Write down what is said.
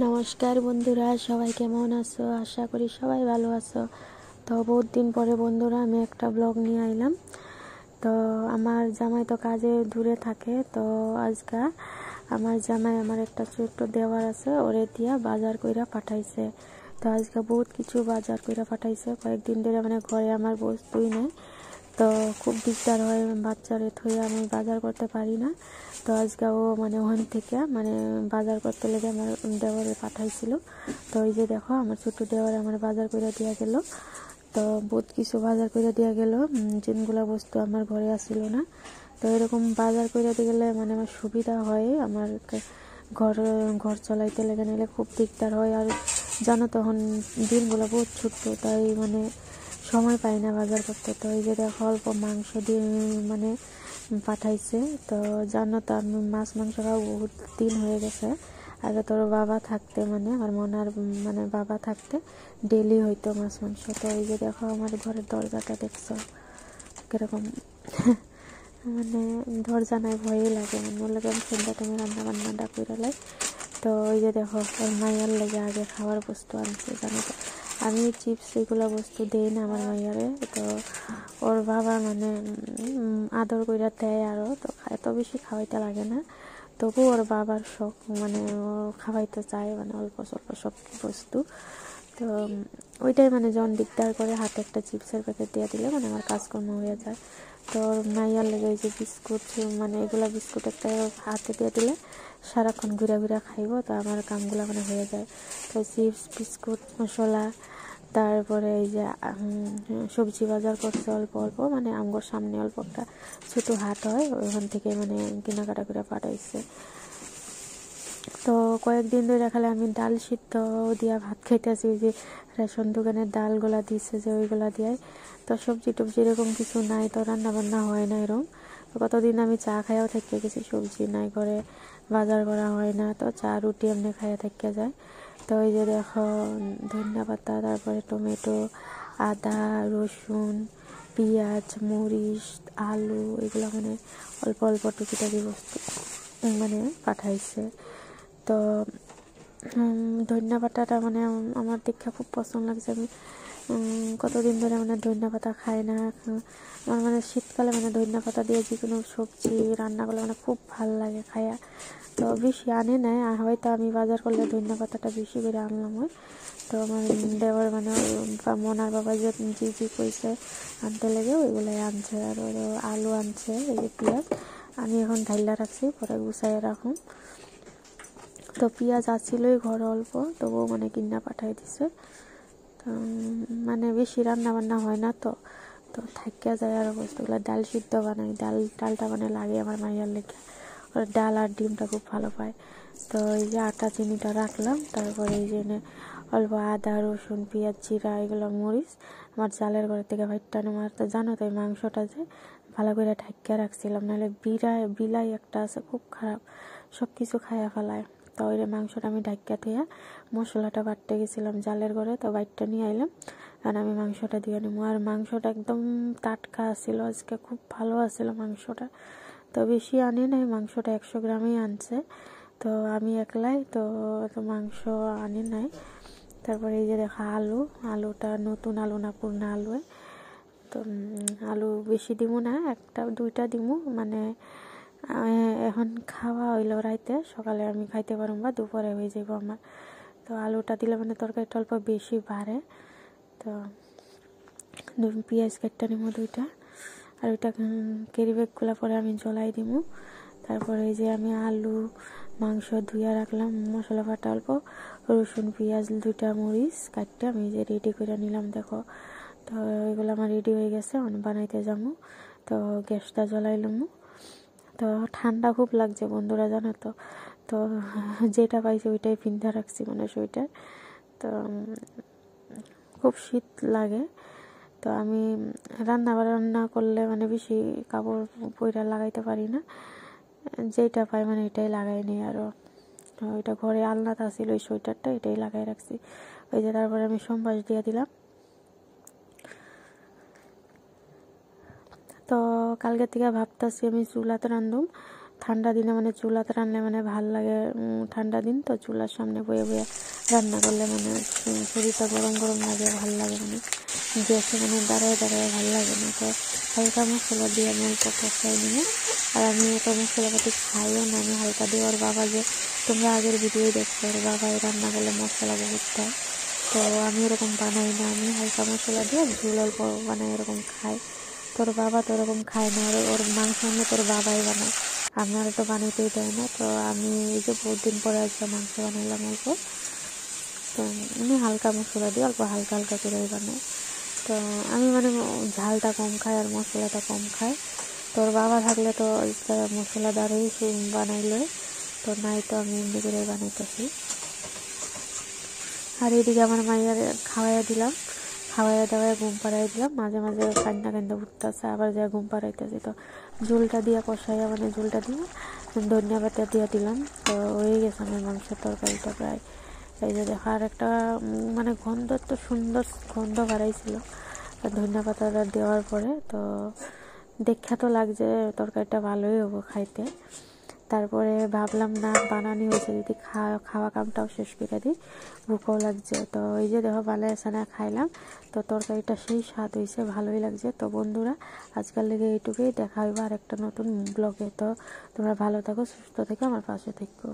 নমস্কার বন্ধুরা, সবাই কেমন আছো? আশা করি সবাই ভালো আছো। তো বহুত দিন পরে বন্ধুরা আমি একটা ব্লগ নিয়ে আইলাম। তো আমার জামাই তো কাজে দূরে থাকে, তো আজকে আমার জামাই আমার একটা ছোট্ট দেওয়ার আছে, ওরে দিয়া বাজার কইরা পাঠাইছে। তো আজকে বহুত কিছু বাজার কইরা পাঠাইছে। কয়েকদিন ধরে মানে ঘরে আমার বস্তুই নেই, তো খুব দিকদার হয়, বাচ্চারে থুয়ে আমি বাজার করতে পারি না। তো আজকে ও মানে ওখান থেকে মানে বাজার করতে লেগে আমার দেওয়ারে পাঠাইছিল। তো এই যে দেখো আমার ছোট্ট দেওয়ারে আমার বাজার করে দেওয়া গেল। তো বহুত কিছু বাজার করে দেওয়া গেল, যেগুলো বস্তু আমার ঘরে আসছিল না। তো এরকম বাজার করে দিয়ে গেলে মানে আমার সুবিধা হয়, আমার ঘর ঘর চলাইতে লেগে নিলে খুব দিকদার হয়। আর জানো তখন দিনগুলো বহুত ছোট্ট, তাই মানে সময় পাই না বাজার করতে। তো এই যে দেখো অল্প মাংস দিয়ে মানে পাঠাইছে। তো জানো তো আমি মাছ মাংস খাওয়া বহুত দিন হয়ে গেছে। আগে তোর বাবা থাকতে মানে আমার মনার মানে বাবা থাকতে ডেলি হইতো মাছ মাংস। তো এই যে দেখো আমার ঘরের দরজাটা দেখছো কিরকম মানে দরজা নাই, ভয়ই লাগে, মানে ওর লাগে আমি সন্ধ্যা টাইমে রান্না বান্নাটা করে লাই। তো ওই যে দেখো ওর মাইয়ার লেগে আগে খাওয়ার বস্তু আনছে। জানো তো আমি চিপস এগুলো বস্তু দেই না আমার মাইয়ারে। তো ওর বাবা মানে আদর কইরা দেয় আরও, তো এত বেশি খাওয়াইতে লাগে না। তবু ওর বাবার শখ, মানে ও খাওয়াইতে চায় মানে অল্প স্বল্প সব বস্তু। তো ওইটাই মানে যখন দিকদার করে হাতে একটা চিপসের প্যাকেট দিয়ে দিলে মানে আমার কাজকর্ম হয়ে যায়। তো মাইয়ার লেগে এই যে বিস্কুট, মানে এগুলো বিস্কুট একটা হাতে দিয়ে দিলে সারাক্ষণ ঘুরে ঘুরে খাইব, তো আমার কামগুলো মানে হয়ে যায়। তো চিপস বিস্কুট মশলা, তারপরে এই যে সবজি বাজার করছে অল্প অল্প, মানে আমগোর সামনে অল্প একটা ছোটো হাট হয়, ওইখান থেকে মানে কেনাকাটা করে পাঠাইছে। তো কয়েকদিন ধরে খালে আমি ডাল সিদ্ধ দিয়া ভাত খাইতেছি, ওই যে রেশন দোকানের ডালগুলা দিচ্ছে যে ওইগুলা দিয়ে। তো সবজি টবজি এরকম কিছু নাই, তো রান্না বান্না হয় না এরকম। তো কতদিন আমি চা খাইয়াও থেকে গেছি, সবজি নাই করে বাজার করা হয় না, তো চা রুটি এমনি খাইয়া থেকে যায়। তো ওই যে দেখো ধনিয়া পাতা, তারপরে টমেটো, আদা, রসুন, পেঁয়াজ, মরিচ, আলু, এগুলো মানে অল্প অল্প টুকিটাকি বস্তু মানে পাঠাইছে। তো ধনিয়া পাতাটা মানে আমার দেখে খুব পছন্দ লাগছে। আমি কতদিন ধরে মানে ধনিয়া পাতা খাই না। আমার মানে শীতকালে মানে ধনিয়া পাতা দিয়ে যে কোনো সবজি রান্না করলে মানে খুব ভাল লাগে খাইয়া। তো বেশি আনে নাই, আর হয়তো আমি বাজার করলে ধনিয়া পাতাটা বেশি করে আনলাম হয়। তো আমার দেওয়ার মানে মনার বাবা যে জি কইছে আনতে লেগে ওইগুলাই আনছে। আর আলু আনছে, এই যে পেঁয়াজ আমি এখন ঢাইলা রাখছি, পরে গুছাইয়া রাখুন। তো পেঁয়াজ আসছিলই ঘরে অল্প, তবুও মানে কিনা পাঠাই দিছে। তো মানে বেশি রান্না বান্না হয় না, তো তো থাকিয়া যায় আর বস্তুগুলো। ডাল সিদ্ধ বানাই, ডালটা মানে লাগে আমার মাইয়ার লেগে, ওর ডাল আর ডিমটা খুব ভালো পায়। তো এই যে আটা চিনিটা রাখলাম, তারপরে এই যে অল্প আদা রসুন পেঁয়াজ জিরা এগুলো মরিচ আমার চালের ঘর থেকে ভাইটটা নেওয়ার। তো জানো তো এই মাংসটা যে ভালো করে ঢাকিয়া রাখছিলাম, নাহলে বিলাই একটা আছে খুব খারাপ, সব কিছু খাইয়া ফেলায়। তো ওই মাংসটা আমি ঢাকিয়া থইয়া মশলাটা বাটতে গেছিলাম জালের ঘরে, তো বাইটটা নিয়ে আইলাম আর আমি মাংসটা দিয়ে নিবো। আর মাংসটা একদম টাটকা আছিল, আজকে খুব ভালো আছিল মাংসটা। তো বেশি আনে নাই, মাংসটা 100 গ্রামই আনছে, তো আমি একলাই তো মাংস আনে নাই। তারপরে এই যে দেখা আলুটা নতুন আলু না পুরনা আলু। তো আলু বেশি দিমু না, একটা দুইটা দিমু, মানে এখন খাওয়া হইলো রাইতে, সকালে আমি খাইতে পারবো বা দুপুরে হয়ে যাবো আমার। তো আলুটা দিলে মানে তরকারিটা অল্প বেশি বাড়ে। তো পেঁয়াজ কেটে নিবো দুইটা, আর ওইটা কেরি ব্যাগগুলো পরে আমি জ্বলাই দিবো। তারপরে এই যে আমি আলু মাংস ধুইয়া রাখলাম, মশলা বাটা অল্প, রসুন পেঁয়াজ দুইটা মরিচ কাটতে আমি যে রেডি করে নিলাম দেখো। তো এগুলো আমার রেডি হয়ে গেছে, অনেক বানাইতে যাবো। তো গ্যাসটা জ্বলাইলাম। তো ঠান্ডা খুব লাগছে বন্ধুরা, জানো তো। তো যেটা পাইছি ওইটাই পিন্ধা রাখছি, মানে সোয়েটার। তো খুব শীত লাগে। তো আমি রান্না করলে মানে বেশি কাপড় পইরা লাগাইতে পারি না, যেটা পাই মানে এটাই লাগাই নিই। আরও ওইটা ঘরে আলনাতে আসছিল ওই সোয়েটারটা, এটাই লাগাই রাখছি। ওই যে তারপরে আমি সম্বাস দিয়ে দিলাম। তো কালকে থেকে ভাবতেছি আমি চুলাতে রান্ধুম, ঠান্ডা দিনে মানে চুলাতে রান্না মানে ভাল লাগে। ঠান্ডা দিন তো চুলার সামনে বয়ে বয়ে রান্না করলে মানে শরীরটা গরম গরম লাগে, ভাল লাগে। মানে গ্যাসে মানে দাঁড়ায় দাঁড়ায় ভাল লাগে না। তো হালকা মশলা দিয়ে আমি অল্প কষাই নিয়ে, আর আমি এত মশলাপাতি খাইও না, আমি হালকা দিয়ে। ওর বাবা যে তোমরা আগের ভিডিও দেখছো, ওর বাবা রান্না করলে মশলা বহুত দেয়, তো আমি এরকম বানাই না, আমি হালকা মশলা দিয়ে ঝোল অল্প বানাই, এরকম খাই। তোর বাবা তো ওরকম খায় না, ওর মাংস আনলে তোর বাবাই বানায়, আমার তো বানাইতেই দেয় না। তো আমি এই যে বহুত দিন পরে আজকে মাংস বানাইলাম অল্প, তো আমি হালকা মশলা দিয়ে অল্প হালকা হালকা করেই বানাই। তো আমি মানে ঝালটা কম খাই আর মশলাটা কম খাই। তোর বাবা থাকলে তো মশলাদারই বানাইলে, তো নাই তো আমি এমনি করে বানাইতেছি। আর এদিকে আমার মায়ের খাওয়াইয়া দিলাম, খাওয়াইয়া দাওয়ায় ঘুম পাড়াই দিলাম। মাঝে মাঝে কান্না কান্দা উঠতেছে, আবার যা ঘুম পাড়াইতেছি। তো ঝোলটা দিয়ে কষাইয়া মানে ঝোলটা দিয়ে ধনিয়া পাতা দিয়ে দিলাম। তো হয়ে গেছে আমার মাংসের তরকারিটা প্রায়। এই যে দেখো, আর একটা মানে গন্ধ, তো সুন্দর গন্ধ বাড়াইছিল ধনিয়া পাতাটা দেওয়ার পরে। তো দেখা তো লাগছে তরকারিটা ভালোই হবো খাইতে। তারপরে ভাবলাম না বানানি হয়েছে, যদি খাওয়া কামটাও শেষ করে দিই, ভুকও লাগছে। তো এই যে দেখো বালাই সানা খাইলাম, তো তরকারিটা সেই স্বাদ হয়েছে, ভালোই লাগছে। তো বন্ধুরা, আজকাল লেগে এইটুকুই, দেখা হইব আর একটা নতুন ব্লগে। তো তোমরা ভালো থাকো, সুস্থ থেকো, আমার পাশে থেকো।